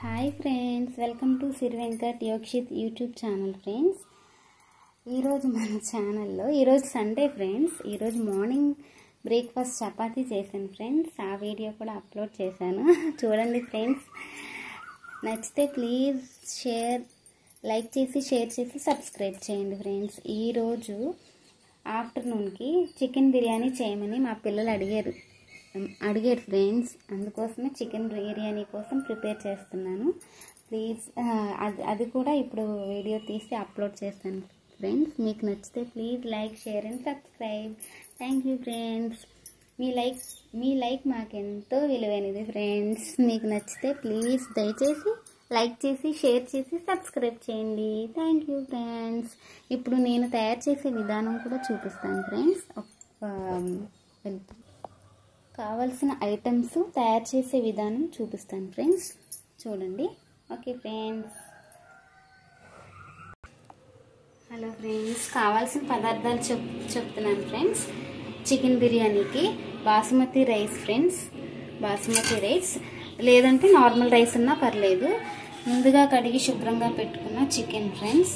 Hi friends, welcome to Siri Venkat Yokshit YouTube channel. Friends, ఈరోజు మన ఛానల్లో ఈరోజు సండే ఫ్రెండ్స్. ఈరోజు మార్నింగ్ బ్రేక్ఫాస్ట్ చపాతీ చేశాను ఫ్రెండ్స్. ఆ వీడియో కూడా అప్లోడ్ చేశాను, చూడండి ఫ్రెండ్స్. నచ్చితే ప్లీజ్ లైక్ చేసి షేర్ చేసి సబ్స్క్రైబ్ చేయండి ఫ్రెండ్స్. ఈరోజు ఆఫ్టర్నూన్కి చికెన్ బిర్యానీ చేయమని మా పిల్లలు అడిగారు ఫ్రెండ్స్. అందుకోసమే చికెన్ బిర్యానీ కోసం ప్రిపేర్ చేస్తున్నాను. ప్లీజ్ అది కూడా ఇప్పుడు వీడియో తీసి అప్లోడ్ చేస్తాను ఫ్రెండ్స్. మీకు నచ్చితే please like share and subscribe. Thank you friends. Me like మాకెంతో విలువైనది ఫ్రెండ్స్. మీకు నచ్చితే ప్లీజ్ దయచేసి లైక్ చేసి షేర్ చేసి సబ్స్క్రైబ్ చేయండి. Thank you friends. ఇప్పుడు నేను తయారు చేసే విధానం కూడా చూపిస్తాను ఫ్రెండ్స్. కావలసిన ఐటమ్స్ తయారు చేసే విధానం చూపిస్తాను ఫ్రెండ్స్, చూడండి. Okay friends. హలో ఫ్రెండ్స్, కావాల్సిన పదార్థాలు చెప్తున్నాను ఫ్రెండ్స్. చికెన్ బిర్యానీకి basmati rice friends, basmati rice లేదంటే నార్మల్ రైస్ ఉన్నా పర్లేదు. ముందుగా కడిగి శుభ్రంగా పెట్టుకున్న chicken friends.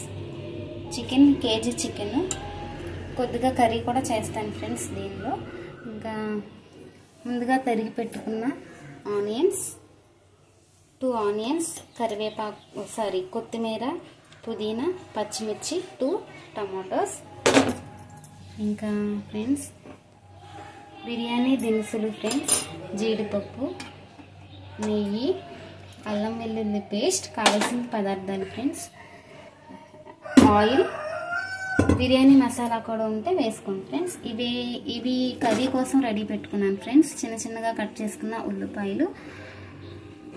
Chicken KG chicken. కొద్దిగా కర్రీ కూడా చేస్తాను ఫ్రెండ్స్ దీనిలో. ఇంకా ముందుగా తరిగి పెట్టుకున్న ఆనియన్స్, 2 ఆనియన్స్, కరివేపాకు కొత్తిమీర, పుదీనా, పచ్చిమిర్చి, 2 టమాటోస్. ఇంకా ఫ్రెండ్స్ బిర్యానీ దినుసులు ఫ్రెండ్స్, జీడిపప్పు, నెయ్యి, అల్లం వెల్లుల్లి పేస్ట్. కావాల్సిన పదార్థాలు ఫ్రెండ్స్, ఆయిల్, బిర్యానీ మసాలా కూడా ఉంటే వేసుకోండి ఫ్రెండ్స్. ఇవి కర్రీ కోసం రెడీ పెట్టుకున్నాను ఫ్రెండ్స్. చిన్న చిన్నగా కట్ చేసుకున్న ఉల్లిపాయలు,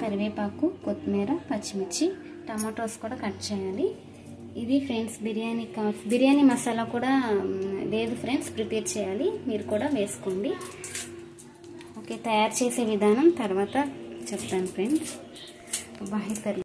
కరివేపాకు, కొత్తిమీర, పచ్చిమిర్చి, టమాటోస్ కూడా కట్ చేయాలి. ఇది ఫ్రెండ్స్ బిర్యానీ మసాలా కూడా లేదు ఫ్రెండ్స్, ప్రిపేర్ చేయాలి. మీరు కూడా వేసుకోండి. ఓకే, తయారు చేసే విధానం తర్వాత చెప్తాను ఫ్రెండ్స్. బాయ్.